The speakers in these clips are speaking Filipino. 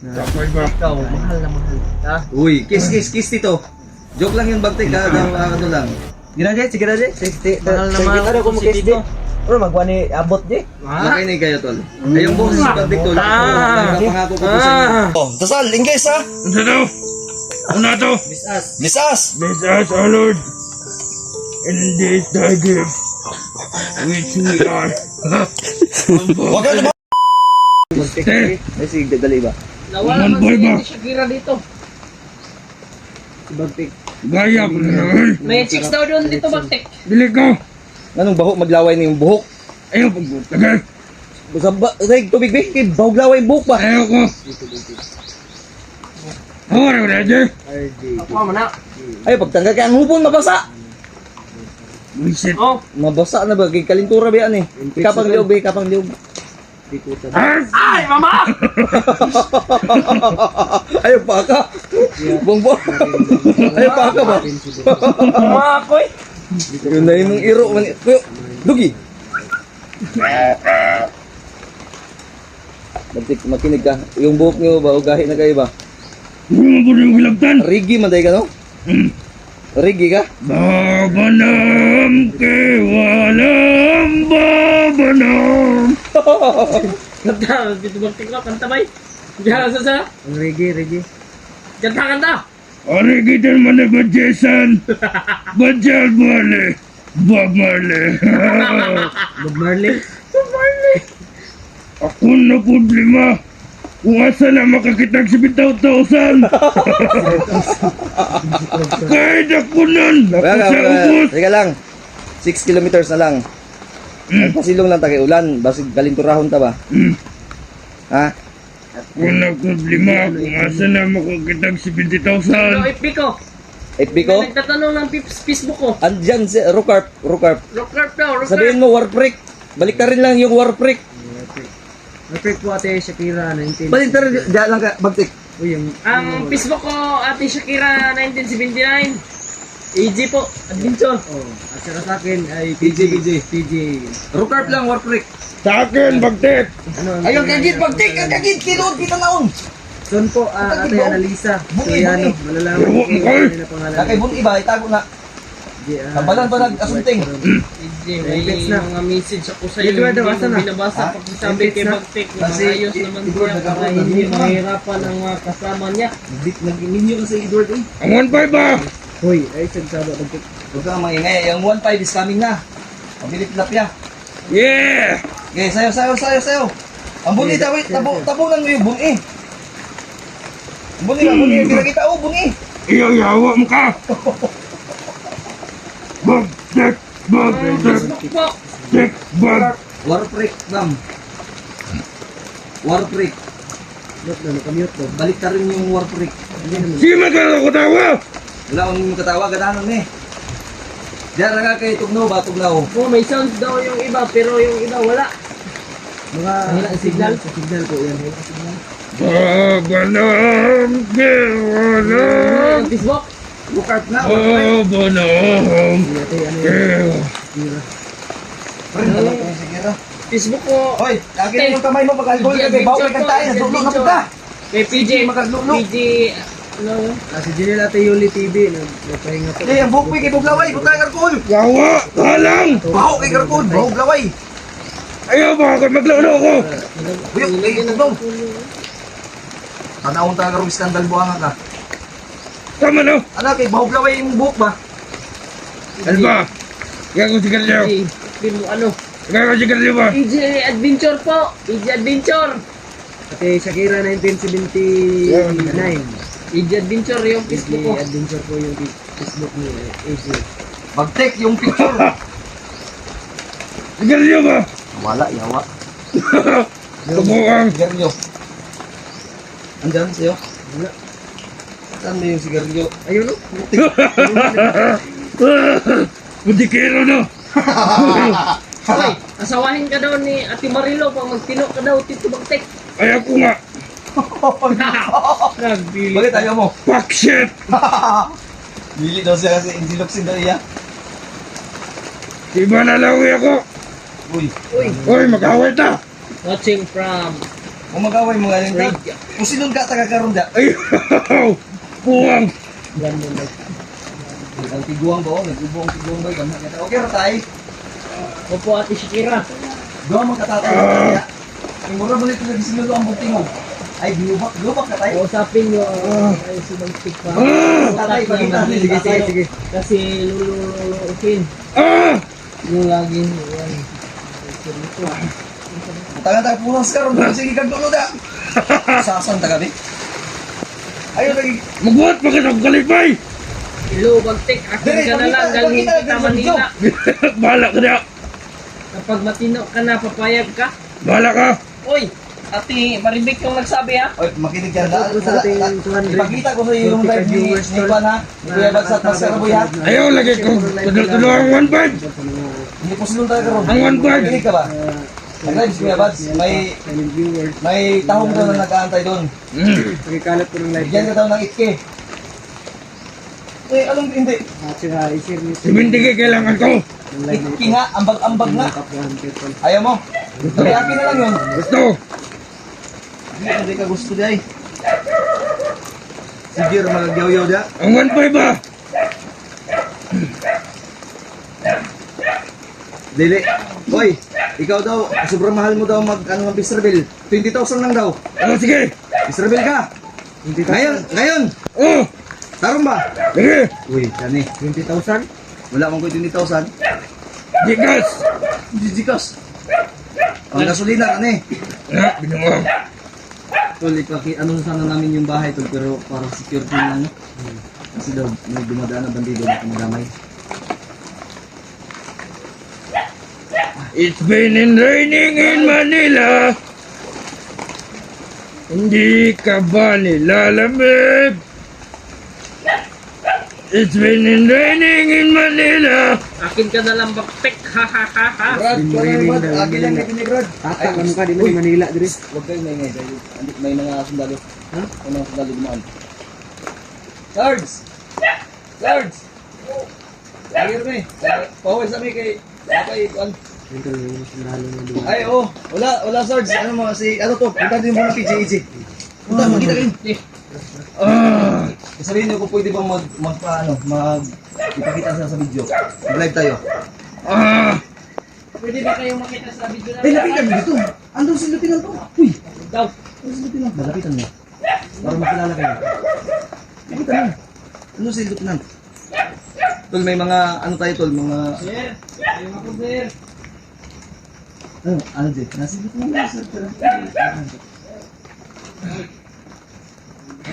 Tapos ba? Ikaw, mahal na mahal. Ha? Uy, kiss dito. Joke lang yun, Bagtik. Ano lang. Sige na, Jay. 60. Mahal na mahal Kita ko si mag-kiss, Tito. Jay. Pero magwa ni abot, Jay. Nakinig kayo, tol. Ay, yung boses si Bagtik, tol. Nakapangako ko po sa inyo. Oh, dasal, Ingles ha? Ano to? Ano to? Miss us. Misas! Bless us, O Lord, in this thy gift, which we are. Huwag ka naman! Eh, Ay, sige, dali ba? Nawala man si Shakira dito. Si Bagtik. gaya ko na naman. May chicks daw doon dito, Bagtek. Bili ko. Anong bahok maglaway na yung buhok? Ayaw pagbutakay. Sa tubig, Bagtik. Bahog laway yung buhok ba? Ayaw ko. Ako na ready. Ako mo na. Ay, pagtanggal ka, ang hupon, mabasa. Wisit. Oh, Mabasa na ba? Kay kalintura ba yan eh? Kapang liog, kapang liog. ay, mama! Ayaw pa ka. Bongbong. Ayaw pa ka ba? Mama ako eh. Yun na yung iro. Kuyo, Dugi. Makinig ka. Yung buhok niyo ba? O gahi na kayo ba? Mga po yung hilabtan. Rigi, manday ka no? Rigi ka? Babanam ke walang babanam. Kanta, dito Bagtek ko, kanta bay. Diyan sa. Reggae. Kanta. Ari kita mana bajesan. Bajal bale. Bob Marley. Bob Marley. Ako na po 5. Kung asa na makakitag si 7,000. Kahit ako nun. Sa ubos. Teka lang. 6 kilometers na lang. Pasilong lang tayo ulan. Basig kalinturahon ta ba? Ha? Ako na po 5. Kung asa na makakitag si Ano 20,000. ipiko? FB ko? Nagtatanong ng Facebook ko. Andyan si Rukarp. Rocker daw, Sabihin mo Warprick. Balik ka rin lang yung Warprick. Rocker po ate Shakira 19. Balik ka rin. Diyan lang ka. Bagtik. Uy, ang Facebook ko ate Shakira 1979. AG po, adventure. Oh, at saka sa akin ay PJ. Rukarp lang Warprick. Sa akin, bagtit. Ano? Ayun, kagit, pagtik, kagit, tinuod kita naon! Son po, ate Analisa. Bungi, Suyano, bungi. malalaman ko kung ano na pangalan. Nakay bun iba, itago na. Tambalan pa nag-asunting. PJ, may mga message ako sa iyo. Hindi mo binabasa pag sabi kay Bagtek na Kasi, ayos naman Edward, siya para nagkakaroon hindi ng- mahirapan ang mga kasama niya. Nag-ininyo ka sa Edward eh. Ang 1.5 ba? Hoy, ay sagsaba Bagtek. Huwag kang maingay, yung 1.5 is coming na. Pabilit lapya. Yeah! Okay, sayo. Ang buni, tabunan mo yung buni. Ang buni, pinakita ko, buni. Iyayawa mo ka! Bagtik! Facebook po. Tik! Bag! Warprick, ma'am. Warprick. Nakamute ko. Balik ka rin yung Warprick. Sima ka na ko tawa! Wala akong yung katawa. Ganahan eh. Diyan lang ka kay Tugnaw ba? Tugnaw. Oh, may sounds daw yung iba, pero yung iba wala. Mga signal. Sa signal po yan. Babanam ke walang Facebook. Rukarp na. Warprick. babanam ke Sige na. Facebook ko. Hoy, lagi na yung kamay mo pag-alcohol ka, kay bawal kang tayo, naglulo na po ka. Kay PJ. Magkaglulo. PJ. Ano yun? Si Janelle Ate Yuli TV. Nagpahinga po. Hindi, ang buhok mo kay Buglaway, kung tayo alcohol. Yawa! Halang! Baho kay Karkon, bahog laway. Ayaw ba ako maglaro ko? Buyok, kay Tugnaw. Tanawang tayo karong skandal buhanga ka. Tama no? Ano, kay bahog laway yung buhok ba? Ano ba? Kaya ko sigarilyo. PJ. Sabihin mo ano? Kaya ko sigarilyo ba? PJ Adventure po. PJ Adventure. Ate Shakira 1979. PJ Adventure yung Facebook ko. Adventure po yung Facebook ni AJ. Mag-take yung picture. Sigarilyo ba? Wala, yawa. Kabuang. Sigarilyo. Andyan sa'yo. Wala. Saan mo yung sigarilyo? Ayun no? Budikero no? Hoy, asawahin ka daw ni Ate Marilo pag magtino ka daw Tito Bagtek. Ayaw ko nga. Nagbili. Bakit ayaw mo? Fuck shit! Bili daw siya kasi hindi loksin daw iya. Diba nalawi ako? Uy. Uy, Hoy, mag-away ta! watching from Kung mag-away mo nga yun, kung sinun ka taga-karoon da. Ayaw! Puwang! Yan mo na. Ang tiguang ba? Nag-ubong tiguang ba? Okay, ratay. Opo, Ate Shakira. Doon magkatatay kaya. Yung mura mo nito naging sinulo ang butingog. Ay, glubak ka tayo. Kausapin nyo ay sumagtik pa. Tatay, pagkita. Sige, sige, sige. Kasi lulukin. Yung laging, yan. Taga-taga punas ka ron. Sige, kagdulo da. Sasan taga di. Ayun, lagi. Magbuhat pa ka ng kalipay! Ilo, bagtik. Akin ka na lang. Galhin kita Manila. Bahala ka na! Kapag matino ka na, papayag ka. Bahala ka! Uy, Ate Maribik yung nagsabi ha. Oy, makinig ka na. Sa ating 200 Ipakita ko sa iyo yung live ni Juan ha. Kuya Bagsat Masaraboy ha. Ayaw, lagi ko tudol ang 1.5! Hindi po sinun taga karoon. Ang 1.5! Kinig ka ba? Ang live si Kuya Bags, may tahong daw na nag-aantay doon. Pagkikalat ko ng live. Bigyan ka daw ng itke. Eh, anong hindi? At saka i-share nyo Simintigay kailangan ko! Itke nga, ambag-ambag na. Ayaw mo? Sabi akin na lang yun. Gusto! Hindi ka gusto di ay. Si Jir magagyaw-yaw dia. Ang 1.5 ba? Dili. Hoy, ikaw daw, sobrang mahal mo daw ng Mr. Bill. 20,000 lang daw. Ano, sige! Mr. Bill ka. Ngayon. Oh! Tarong ba? Sige! Uy, kani. 20,000? Wala mong ko 20,000. Gigas! Jijikas. Ang gasolina, kani. Na, binuwang. Tol, ano sana namin yung bahay, tol, pero parang security lang. Kasi daw, may dumadaan na bandido na kumagamay. It's been raining in Manila. Hindi ka ba nilalamig? It's been raining in Manila. Akin ka na lang baktik. Ha ha ha ha. Brad, Brad, akin lang ni Brad. Tatak ka mukha, di mo ni Manila, Dres. Huwag kayo maingay. May mga sundalo. Ha? May mga sundalo dumaan. Sarge! Sarge! Ayun mo eh. Pawal sa amin kay... Ay, oh. Wala Sarge. Ano mo, ano to? Punta din mo na PGEG. Punta, magkita kayo. Sabihin niyo kung pwede bang ipakita sa video. Mag-live tayo. Pwede ba kayong makita sa video na? Ay, lapitan mo dito. Andun si Lieutenant to. Uy! Daw. Andun si Lieutenant. Malapitan mo. Para makilala kayo. Lapitan mo. Andun si Lieutenant. Tol, may mga, ano tayo tol, mga... Sir, ayun ako, sir. Ano dyan? Nasi Lieutenant.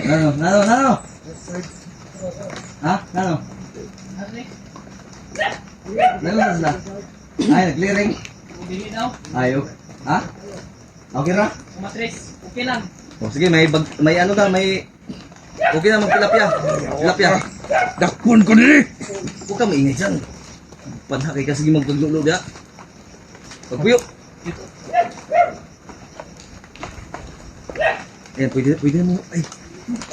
Nano? Ha? Nano? Nano na sila? Ay, nag-clearing. Dili daw. Ayaw. Ha? Okay ra? Umatris. Okay lang. O sige, may ano na, may... Okay na, magtilapia. Tilapia. Dakpon ko din eh. Huwag ka maingay dyan. Panhakay ka, sige magpaglulo dia. Pagpuyo. Ayan, pwede mo. Ay,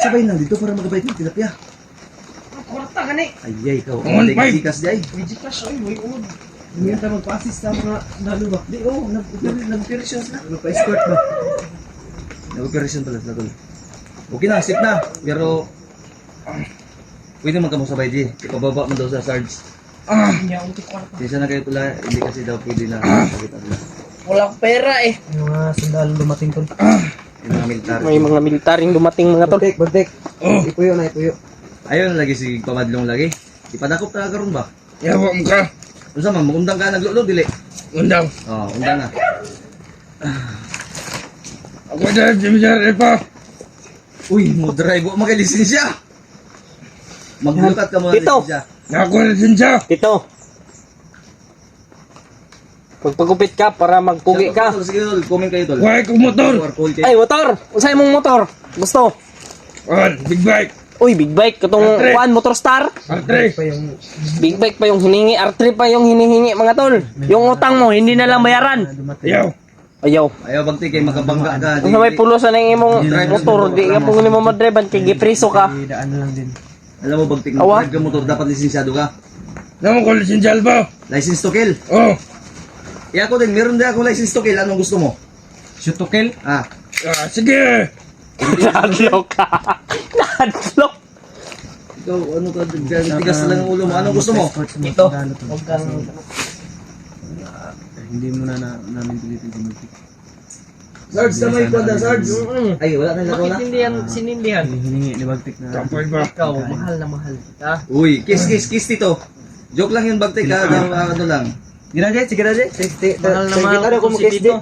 sabay lang dito para magabay ng tilapia. Kwarta ka ni. Ay, ikaw. On five. Sikas di ay. Medyo cash, oy, may unod. Hindi ka magpa-assist sa mga nalubak. Di, nag-operation sila. Nagpa-escort ba? Nag-operation pala sila tol. Okay na, safe na. Pero, pwede magkamusabay di. Ipababa mo daw sa Sarge. Niya, unti kwarta. Kaysa na kayo pala, hindi kasi daw pwede na makakita nila. Walang pera eh. Yung mga sundalo dumating tol. Yung mga military. May mga militaring dumating mga tol. Bagdek. Ipuyo na, ipuyo. Ayun lagi si Pamadlong lagi. Ipadakop na karon ba? Yawa mo ka. Unsa man magundang ka naglulo dili? Undang. Oh, undang na. Ako dahil simisari pa. Uy, mo drive mo magay lisensya. Maglukat ka mo ng Tito. lisensya. Nakakuha na din siya. Tito. Magpagupit ka para magpugi ka. Sige, tol, comment kayo tol. Kuhay ko motor. QR code kayo. Ay, motor! Usay mong motor. Gusto? Big bike. Uy, big bike. Katong R3. Juan Motor Star. R3. Big bike pa yung hiningi. R3 pa yung hinihingi mga tol. Yung utang mo, hindi na lang bayaran. Yaw. Ayaw. Ayaw bagti kay magabangga ka. Kung sabay pulusan ng imong motor, di ka pong mo madriban, kay gipriso ka. Daan na lang din. Alam mo bagti Awa. mag-drive ka motor dapat lisensyado ka. Naman ko lisensyal ba? License to kill. Oh. Ako din, meron din ako license to kill. Anong gusto mo? Shoot to kill. Ah, Sige. Nadlock ka. Nadlock. Ikaw, ano ka, tigas na lang ang ulo mo. Anong gusto mo? Ito. Huwag kang... Hindi mo namin pilitin kumultik. Sarge, kamay ko na, Sarge. Ay, wala na laro na. Bakit hindi yan sinindihan? Hihingi ni Bagtik na. Kapoy ba? Ikaw, mahal na mahal kita. Uy, kiss dito. Joke lang yun, Bagtik, ha? Ano lang. Sige na, Jay. Mahal na mahal ko si dito.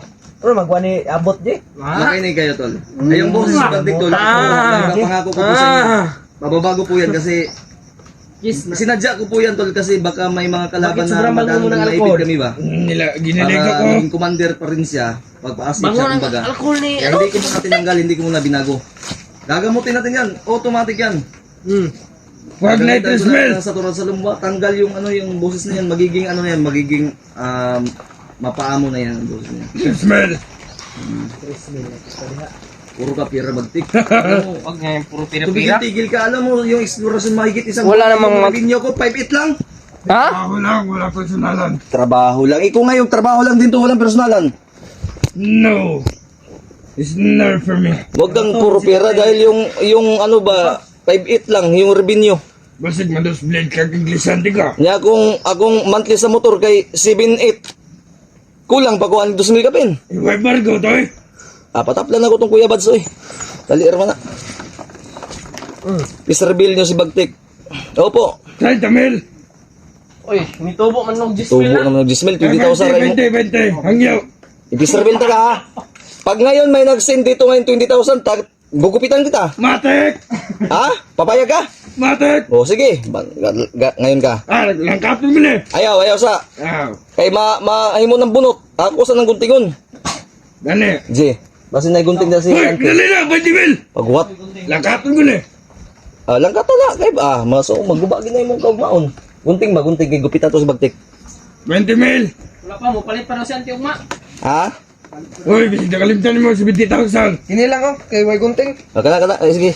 Ano, magwa ni abot, Jay. Nakinig kayo, tol. Ay, yung boses si Bagtik, tol. Pangako ko po sa inyo. Mababago po yan kasi Kiss na. sinadya ko po yan, tol, kasi baka may mga kalaban Bakit na sobrang bango mo ng naipit alcohol? kami ba? Ginilig Para ako. maging commander pa rin siya, pagpa-asip Bango siya, ng kumbaga. alcohol ni... Kaya hindi ko muna tinanggal, hindi ko muna binago. Gagamutin natin yan, automatic yan. Wag na ito smell. Sa turad sa lumba, tanggal yung ano yung boses na yan, magiging ano na yan, magiging mapaamo na yan ang boses niya. Smell. Puro ka pira Bagtik. Alam mo, Huwag nga yung puro pira-pira. tumigil-tigil ka, alam mo yung explorasyon mahigit isang Wala namang mag- binyo ko, 5'8 lang. Ha? Wala personalan. Trabaho lang. Ikaw nga yung trabaho lang din to, walang personalan. No. It's not for me. Huwag kang puro pera dahil yung ano ba, 5'8 lang yung revenue. Basig mados blade kag Inglisante ka. Nya akong monthly sa motor kay 7'8. Kulang pa ko ang 2,000 kapin. Iway bargo to eh. Pataplan ako tong Kuya Bads oy. Dali man na. Pisarbil nyo si Bagtik. Opo. 30 mil. Uy, may tubo man ng 10 Tubo mil na. naman ng 10 mil, 20,000 rin mo. 20. Hangyaw. Ipisarbil ta ka ha. Pag ngayon may nag-send dito ngayon 20,000, gugupitan kita. Matek. Ha? Papayag ka? Matek. O sige, ngayon ka. Langkapin mo na. Ayaw sa. Kay mahimo ng bunot. Ako sa nang guntingon. Dali. J. Basi na gunting na si Hoy, Auntie. dali na, 20 mil. Pagwat. Langkapin mo na. Lang kata na kay maso magubagi na imong kaugmaon. Gunting kay gupitan to si Bagtik. 20 mil. Wala pa mo, palit pa na si Auntie Ugma. Ha? Hoy, bisig nakalimtan mo 70,000. Kini lang oh, kay Way Gunting. Kana. Ay, sige.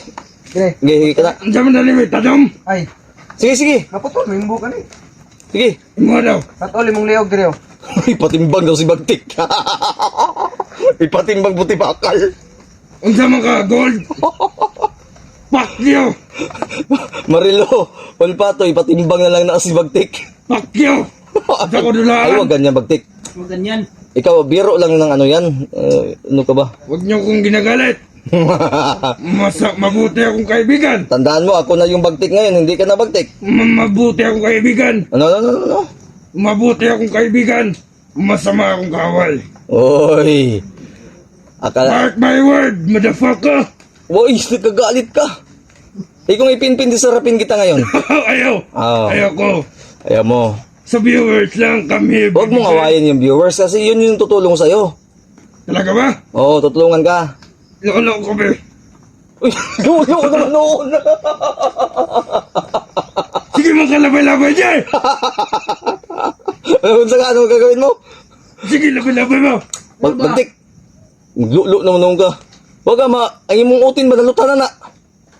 Kini. Sige, kana. Ang sama na limit, tadom. Ay, Sige. naputol, may imbo ka ni. Sige. Imo daw. Patol, imong liog dire oh. Ipatimbang daw si Bagtik. Ipatimbang buti bakal. Ang sama ka, gold. Fuck you. Marilo, Olpato, ipatimbang na lang na si Bagtik. Fuck you. Sa ko Ay, dulaan. wag ganyan Bagtik. Huwag ganyan. Ikaw, biro lang ng ano yan. Ano ka ba? Huwag niyo kong ginagalit. Mabuti akong kaibigan. Tandaan mo, ako na yung Bagtik ngayon, hindi ka na Bagtik. Mabuti akong kaibigan. Ano? Mabuti akong kaibigan. Masama akong kawal. Oy. Akala, Mark my word, motherfucker. woy, nagkagalit ka. Kung ipinpin, disarapin kita ngayon. Ayaw. Ah. Ayaw ko. Ayaw mo. Sa viewers lang kami. Huwag mong awayin yung viewers kasi yun yung tutulong sa'yo. Talaga ba? Oo, tutulungan ka. Lolo ko ba? Uy, lolo ko naman noon. Sige mo kalabay-labay dyan. Ano gagawin mo? Sige labay-labay mo. Bagtik. Maglulo naman noon ka. Huwag ka ang imong utin, madalutan na na.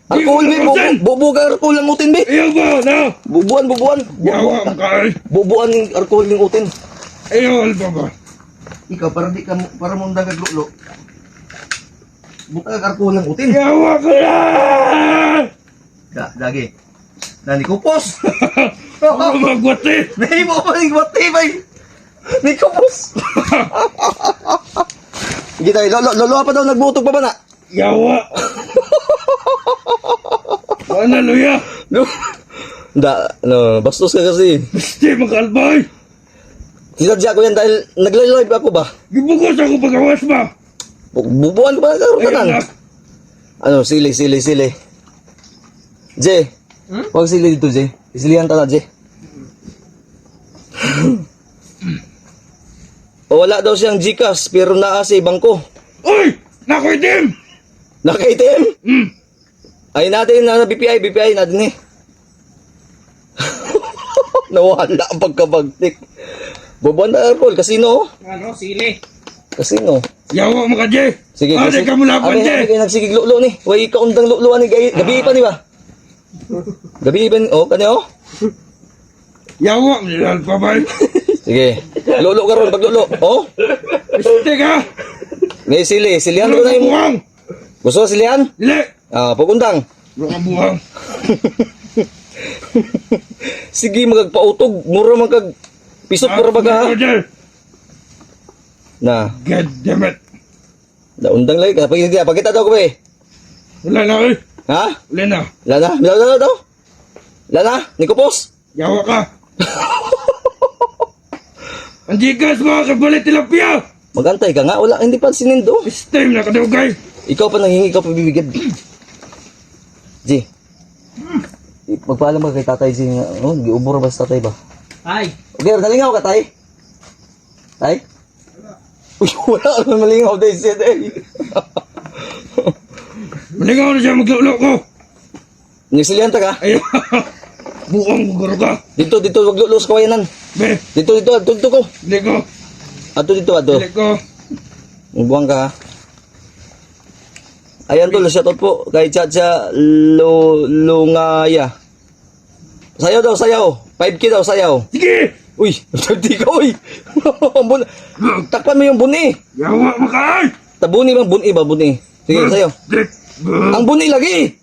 Alcohol, Di be. mo utin. Bubuo ka alcohol ng utin, be. Ayaw ko, no? Bubuan. Yawa ang kaal. Bubuan ng alcohol ng utin. Ayaw, alba ba? Ikaw, para mong dagag lulo. Buta ka alcohol ng utin. Yawa ka lang! Dagi. Nani kupos. Ako magwati. May mo pa ng bati, bay. Ni kupos. Kita, lolo pa daw nagbutog pa ba na? Yawa. Ano, luya? Bastos ka kasi. Basti, makalbay. Sinadya ko yan dahil nagla-live ako ba? Gibukos ako pagawas ba? Bubuan ko ba Ayaw karutan? na. Ano, sili. Jay, huwag sili dito, Jay. Isilihan ta na, Jay. O wala daw siyang Gcash, pero naa sa bangko. Uy! Nakuitim! Naka-ATM? Ay natin na BPI natin eh. Nawala ang pagkabagtik. Bubuan na alcohol, casino. Ano, sili. Casino. Yawa mo ka, Jay. Sige, Ate ka mula pa, Jay. Abi, nagsigig lulo ni. Way kaundang luloan ni. Gabi pa ni ba? Gabi pa ni. Oh, kanyo? Yawa, nilal pa ba? Sige. Lulo ka ron, paglulo. Oh? Basti ka! May sili. Silihan ko na yung... Buang! Gusto mo silihan? Dili! Pagundang. Wala ka buang. Sige, magagpautog. Mura magag... Pisot mura baga ha. Order! Na. God damn it! Naundang lagi ka. Pagkita daw ko ba eh. Wala na eh. Ha? Wala na. Lana? Lana? Nikopos? Yawa ka. Ang jigas mo, kapalit tilapia! Magantay ka nga. Wala, hindi pansinin do. This time na kadugay. Ikaw pa nanghingi, ikaw pa bibigyan. G. Magpaalam ka kay tatay G. Giubura ba sa tatay ba? Ay, Okay, nalingaw ka tay? Tay? Uy, wala naman malingaw day siya day. Malingaw na siya maglulo ko. Nisilihan ta ka? Ayaw. Buang gugaro ka. Dito, wag lulos kawayanan. Be, Dito ko. dili ko. Dito. Dili ko. Buwang ka ha. Ayan tol, shoutout po kay Chacha Lungaya. Sayaw daw, sayaw. 5K daw, sayaw. Sige! Uy, hindi ka, uy. Takpan mo yung buni. Yawa makaay! Tabuni bang buni ba, buni? Sige, sayaw. Dik! Ang buni lagi.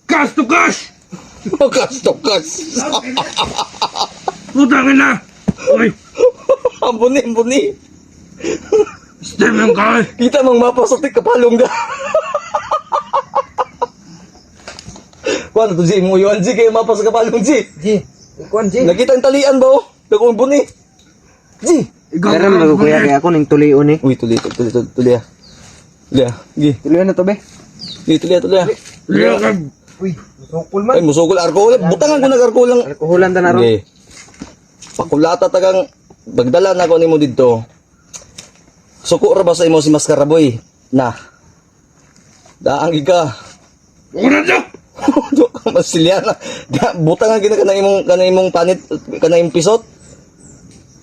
Cash to cash! Tokas. Putangin na! Uy! Ang buni. Stem yung kaay! Kita mang mapasotik kapalong da. Kuan to G, mo yuan G kay mapas kapalong G. G. Ikuan, G. Nakita ang talian ba oh? Dagong buni. G. Pero magkukuya kaya ako ng tulion eh. Uy, tuloy ah. Tuloy ah. Gi. Tulion na to, be. Gi, tuloy ah. Liyo ka! Uy, masukul Ay, man. musugol arko ulit. Butangan ko nag-arko lang. Alkoholan ta na ron. Okay. Pakulata tagang bagdala na ko nimo didto. Suko ra ba sa imo si Maskaraboy? Na. Daang ka. Ako na siya! Do ka masiliana. Butangan gina kana imong panit kana imong pisot.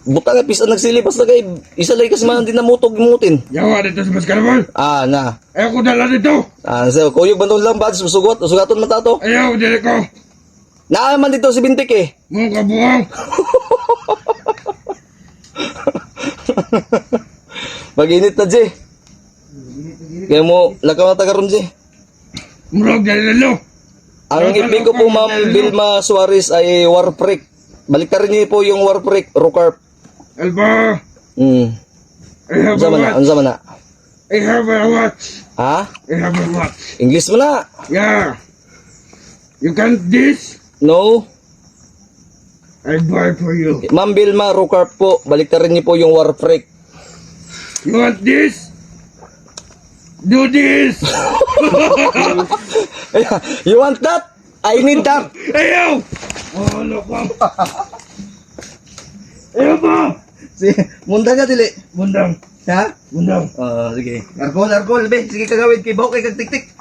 Butangan pisan nagsili basta kay isa lay kasi man din namutog mutin. Yawa dito sa Mascarabal! Na. Ayaw ko dala dito! So kuyog bantong lang bads usugaton man tato. Ayaw, dili ko! Naa man dito si Bintik eh. Mga kabuang! Mag-init na, Jay. Kaya mo, lakaw na tagaroon, Jay. Murag dali lalo! Ang ibig ko po, Ma'am Vilma Suarez ay Warfreak. Baliktarin niyo po yung Warfreak, Rocarp. Alba! I I have a watch! Unsa man na? I have a watch! Ha? I have a watch! English mo na? Yeah! You can't this? No? I buy for you. Ma'am Vilma, Rocarp po. Baliktarin niyo po yung Warfreak. You want this? Do this! You want that? I need that. Ayaw! Oh, ano ko? Ayaw ba? Si, munda ka, dili. Bundang, Ha? bundang. Sige. Argol, be. Sige, kagawid kay Bawk, kay kagtik-tik.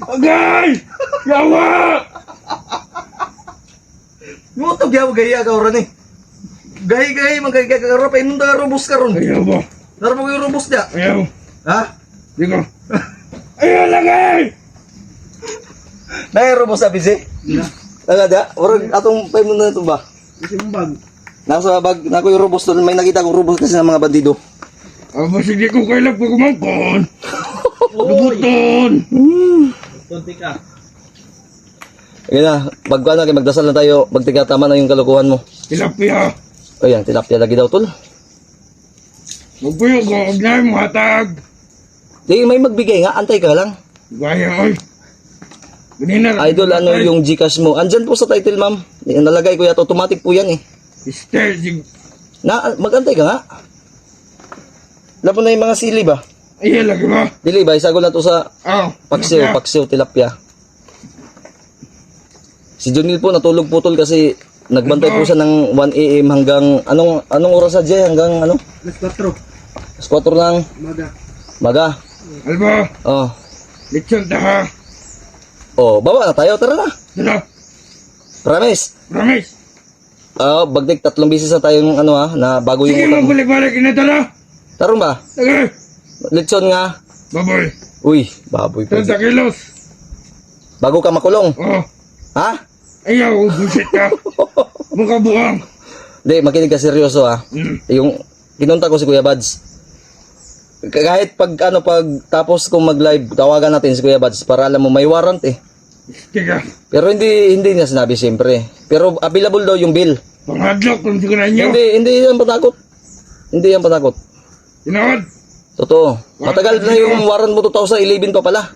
Agay! Yawa! Mutog yaw gaya ka oran eh. Gay magkaya ka ro pa inunda robos ka ron. Ayaw ba? Naro mo yung robos dia. Ayaw. Ha? Di ko. Ayaw lagay! Nay robos sa bisi. Taga da, orag atong pay mo na to ba? kasi mong bag. Nasa bag nako yung robos doon, may nakita ko robos kasi ng mga bandido. Aba, sige ko kailang pagkumangkon. Lubuton! Konti ka. Sige na, pagkuhan na kay magdasal na tayo, magtigatama na yung kalukuhan mo. Tilapia. Ayan, tilapia lagi daw tol. Magpuyo ko, huwag na yung hatag. Di, may magbigay nga, antay ka lang. Gaya, oy. Ganina. Idol, ano yung Gcash mo? Andyan po sa title, ma'am. Nalagay ko yan, automatic po yan eh. Staging. Magantay ka nga. Lapo na yung mga sili ba? Ayaw lagi ba? Dili ba, isagol na to sa Oh. paksiw, tilapia. Si Junil po natulog putol kasi nagbantay po siya ng 1 AM hanggang anong oras sa Jay hanggang ano? Alas 4. Alas 4 lang Maga. Alba, Oh. lechon taha. Oh, baba na tayo, tara na. Dala, Promise. promise. Bagdik 3 bisis na tayong ano na bago Sige yung mo utang. balik-balik inadala. Tarong ba? Sige. Lechon nga. Baboy. Uy, baboy po. 30 kilos. Bago ka makulong. Oh. Ha? Ayaw, bullshit ka. Mukha buang. Hindi, makinig ka seryoso Mm. Yung kinunta ko si Kuya Bads. kahit pag ano pag tapos kung mag-live, tawagan natin si Kuya Bads para alam mo may warrant eh. Tiga. Pero hindi niya sinabi siyempre. Pero available daw yung bill. Panghadlok kung siguro ninyo. Hindi yan patakot. Hindi yan patakot. Tinood. Totoo. Matagal na yung warrant mo 2011 pa pala.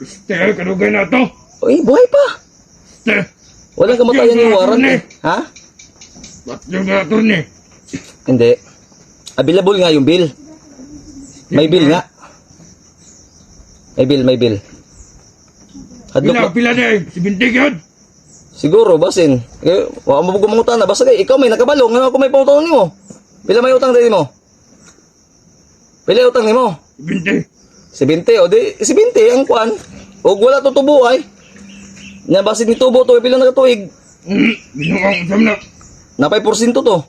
Este, kadugay na to. Uy, buhay pa. Este. Walang kamatayan yung warrant eh. Ha? Ba't yung natur ni? Hindi. Available nga yung bill. May bill nga. May bill. Hadlok Pila na eh. 70 yun. siguro basin. Eh, wala mo gumungutan na basta kay ikaw may nakabalo, ngano ako may pautang nimo. Pila may utang dili mo? Pila utang nimo? 70. 70 o di 70 ang kuan. Og wala to tubo ay. Nya basin ni tubo to pila na katuig. Binukang usam na. Napay porsyento to.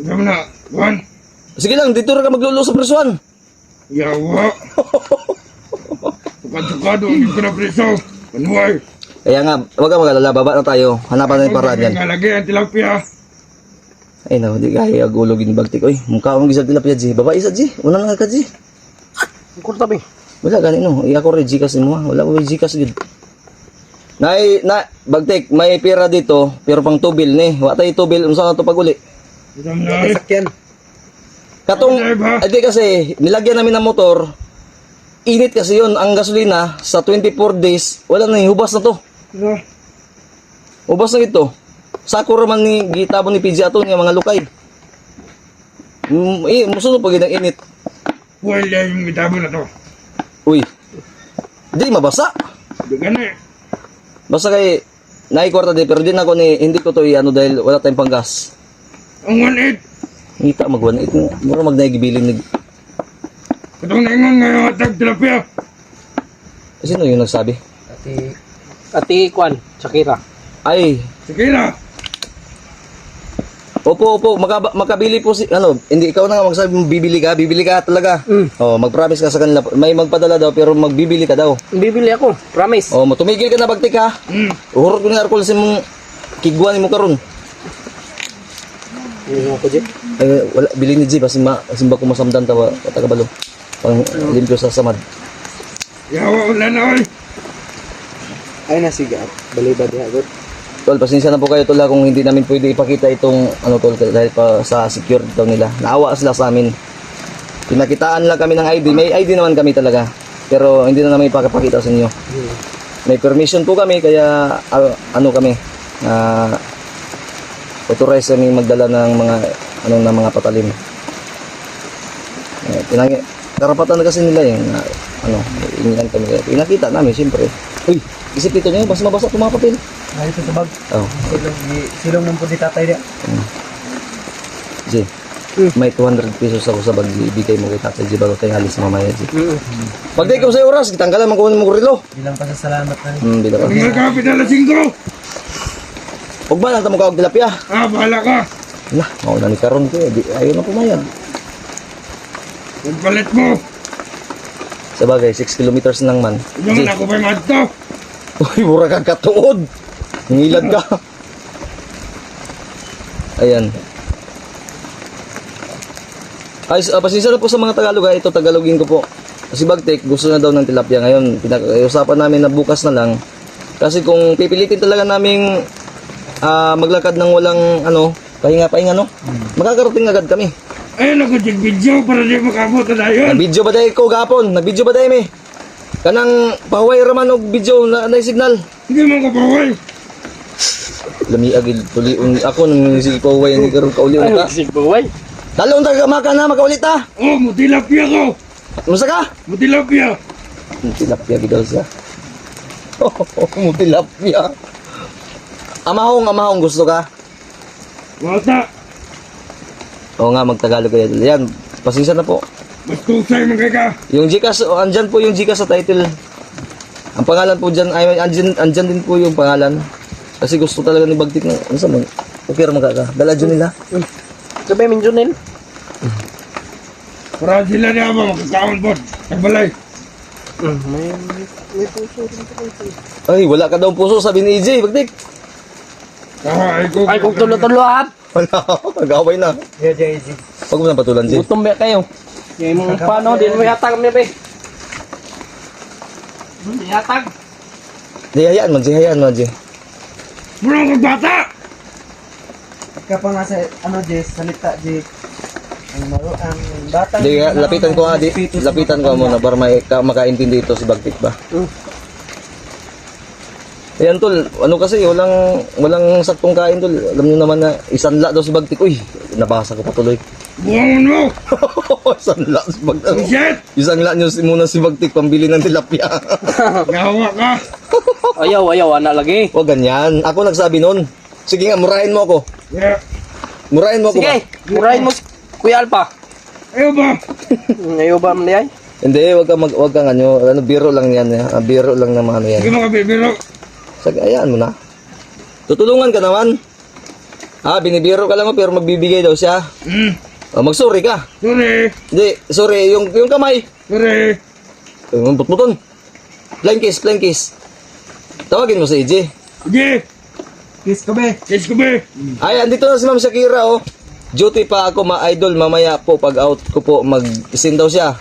Usam na. Juan. Sige lang, dito ra ka maglulo sa presuan. Yawa. Sukad-sukado ang ito na preso. Manuay. Kaya nga, wag ka magalala, baba na tayo. Hanapan na yung paraan yan. Ngalagay ang tilapia. Ay na, di kaya agulog yung bagtik. Oy, mukha akong gisag tilapia, G. Baba isa, G. Unang nga ka, G. Ang kurtabi. Wala, gani no. Iya ko rin, Gcash mo. Wala ko rin Gcash yun. Bagtik, may pera dito, pero pang tubil ni. Wala tayo tubil, unsa na ito pag uli. Usam na eh. Sakyan. Katong, Ay, ba? edi kasi, nilagyan namin ng motor, init kasi yun, ang gasolina, sa 24 days, wala na hubas na to. Hubas na ito. Sako raman ni gitabo ni PJ ato niya mga lukay. Musunod pag ang init. Wala yung itabo na to. Uy, di mabasa. Di ka na eh. Basta kay, naikwarta din, pero din ako hindi ko to ano dahil wala tayong panggas. Ang 1-8. Ngita magwan, ito, mura magnagibilin nag... Katong naingon ngayon atag tilapia. Sino yung nagsabi? Ati Kwan, Shakira. Ay, Sige na. opo, makabili po si, hindi ikaw na nga magsabi mo, bibili ka talaga. Oh, mag-promise ka sa kanila, may magpadala daw, pero magbibili ka daw. Bibili ako, promise. Oh, tumigil ka na bagtik ha. Uhurot ko na arkol sa mong kiguan mo karon. Hindi ako, Jip. Ay, wala, bili ni G, basin ba ko masamdan tawa, katagabalo. Pang limpyo sa samad. Yawa wala na oy. Ay, nasiga. Balibad niya, good. Tol, pasensya na po kayo tol ha, kung hindi namin pwede ipakita itong tol, dahil pa sa secure daw nila. Naawa sila sa amin. Pinakitaan lang kami ng ID. May ID naman kami talaga. Pero hindi na namin ipakapakita sa inyo. May permission po kami kaya kami authorized kami magdala ng mga patalim. Karapatan na kasi nila yung ingin kami. Pinakita namin siyempre. Uy, isip ito nyo, basta mabasa itong mga papel. Dito sa bag. Oh. Silong ng puti tatay dia. G, may 200 pesos ako sa bag, ibigay mo kay Tatay G bago tayo halis mamaya, G. Pag di ko sa oras, kitanggalan man kunin mo relo. Bilang pasasalamat na. Bila pa. Ang magkapit na lasing ko. Huwag ba lang tamo kawag tilapia? Bahala ka. Nah, mauna ni Karon ko, ayaw na pumayag. Magpalit mo. Sa bagay, 6 kilometers lang man. Hindi G, man ako pa madto. uy, mura kang katuod. Ngilad ka. Ayan. Ay, pasensya na po sa mga Tagalog ha. Ito, Tagalogin ko po. Kasi Bagtek, gusto na daw ng tilapia ngayon. Pinag-usapan namin na bukas na lang. Kasi kung pipilitin talaga naming maglakad ng walang pahinga-pahinga, no? Makakarating agad kami. Ayun ako video para di makabot na yun. Nag-video ba dahil ko gapon? Nag-video ba dahil kanang pahuway raman og video na signal. Hindi mo ko paway. Lami agil tuliun ako nang sige pahuway ni karon kauli na ka. Sigbuway. Dalon ta maka na makaulit ta. Oh, mutilapia ko. Musa ka? Mutilapia. Tilapia gidaw siya. Tilapia. Amahong gusto ka? Wata. Oo nga, magtagalog kayo. Yan, pasensya na po. Mas tusay man kay ka. Yung Gcash, andyan po yung Gcash sa title. Ang pangalan po dyan, andyan din po yung pangalan. Kasi gusto talaga ni Bagtik na, ano sa mga, okay ra magkaka. Dala dyan nila. Sabi, minjunin. Para sila niya ba makakaon po. Nagbalay. May puso rin po. Ay, wala ka daw puso, sabi ni EJ, Bagtik. Ay ko. Ay, kung tulo-tulo at. Wala, nag-away na. Yeah, JJ. Huwag mo na patulan, Jay. Gutom ba kayo? Yung mga paano, di mo yatag kami ba? Yatag. Di, hayaan mo, Jay. Hayaan mo, Jay. Murang bata! Pagka pa nga sa, ano, Jess, salita, Jess. Ang batang... Di, lapitan ko nga, di. Lapitan ko muna para makaintindi ito si Bagtik ba. Ayan, tol. Ano kasi, walang saktong kain, tol. Alam nyo naman na isanla daw si Bagtik. Uy, nabasa ko pa tuloy. Buwangon mo! Isanla si Bagtik. Shit! Isanla nyo muna si Bagtik pambili ng tilapia. Gawa ka! Ayaw, anak lagi. O ganyan. Ako nagsabi nun. Sige nga, murahin mo ako. Yeah. Murahin mo ako ba? Sige, murahin mo si Kuya Alpa. Ayaw ba? Ayaw ba mo yan? Hindi, wag kang ano, biro lang yan. Biro lang naman ano yan. Sige mga bibiro. Ayan mo na. Tutulungan ka naman. Binibiro ka lang pero magbibigay daw siya. Mag-sorry ka. Sorry. Hindi, sorry, yung kamay. Sorry. Butbuton. Plain kiss. Tawagin mo si EJ. Sige. Kiss ko, be. Kiss ko ba? Ay, andito na si Ma'am Shakira, oh. Duty pa ako, ma-idol. Mamaya po, pag out ko po, mag-isin daw siya.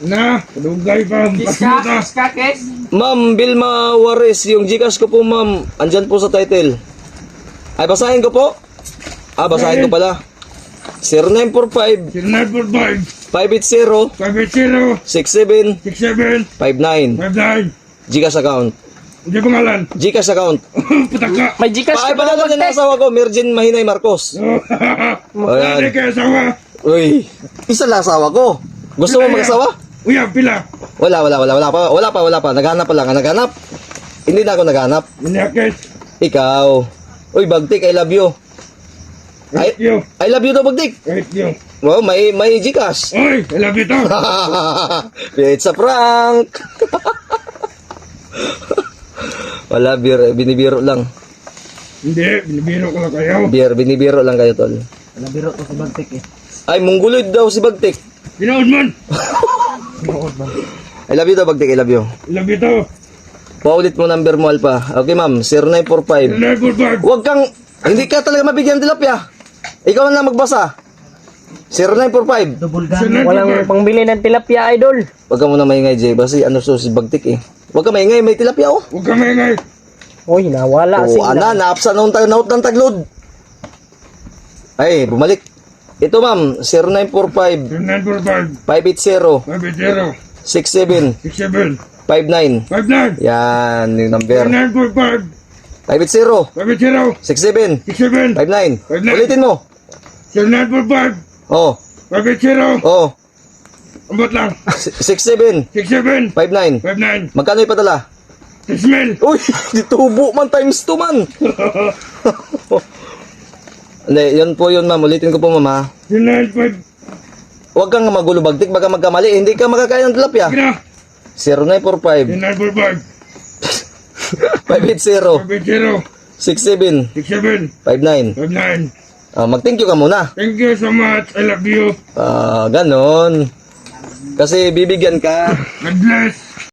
Na, kadugay pa. Pasuta. Kiss. Ma'am Vilma Juarez, yung Gcash ko po, ma'am. Andyan po sa title. Ay, basahin ko po. Basahin ko pala. 0945 0945 580 580 67 67 59 59. Gcash account. Hindi pangalan. Gcash account. Putak ka. May Gcash Ay, pala doon yung asawa ko, Mergin Mahinay Marcos. Hindi kayo asawa. Uy, isa lang asawa ko. Gusto mo mag-asawa? Uya, pila. Wala pa. Naghanap pa lang. Naghanap? Hindi na ako naghanap. Maniyakit. Ikaw. Uy, Bagtik, I love you. Hate you. I love you daw, Bagtik. Hate you. Wow, may Gcash. Oy, I love you to. It's a prank. Wala, binibiro lang. Hindi, binibiro ko lang kayo. Binibiro lang kayo, tol. Nabiro ko sa Bagtik, eh. Ay, mungguloid daw si Bagtik. Ginood man. I love you daw, Bagtik, I love you. I love you to. Paulit mo number mo, Alpa. Okay, ma'am, 0945. 0945 Huwag kang, hindi ka talaga mabigyan ng tilapia. Ikaw na lang magbasa. 0945. Double gun. Walang pangbili ng tilapia, idol. Huwag ka muna maingay, Jay. Basi ano si Bagtik eh. Huwag ka maingay, may tilapia oh. Huwag ka maingay. Uy, nawala Naapsa na naut ng taglod. Ay, bumalik. Ito ma'am, 0945 0945 580 580 67 67 59. 59. Yan, yung number. 0945 580 580 67 67 59. 59. Ulitin mo. 0945 Oh, 580 oh. Ambot lang. 67 67 59. 59 Magkano ipadala? 6,000. Uy, tubo man times 2 man. Hindi, yun po yun ma'am. Ulitin ko po ma'am ha. 0945 Huwag kang magulo Bagtik, baka magkamali. Hindi ka makakain ng tilapia. Gina. 0945 0945 580 580 67 67 59. 59. Mag-thank you ka muna. Thank you so much. I love you. Ganon. Kasi bibigyan ka. God bless.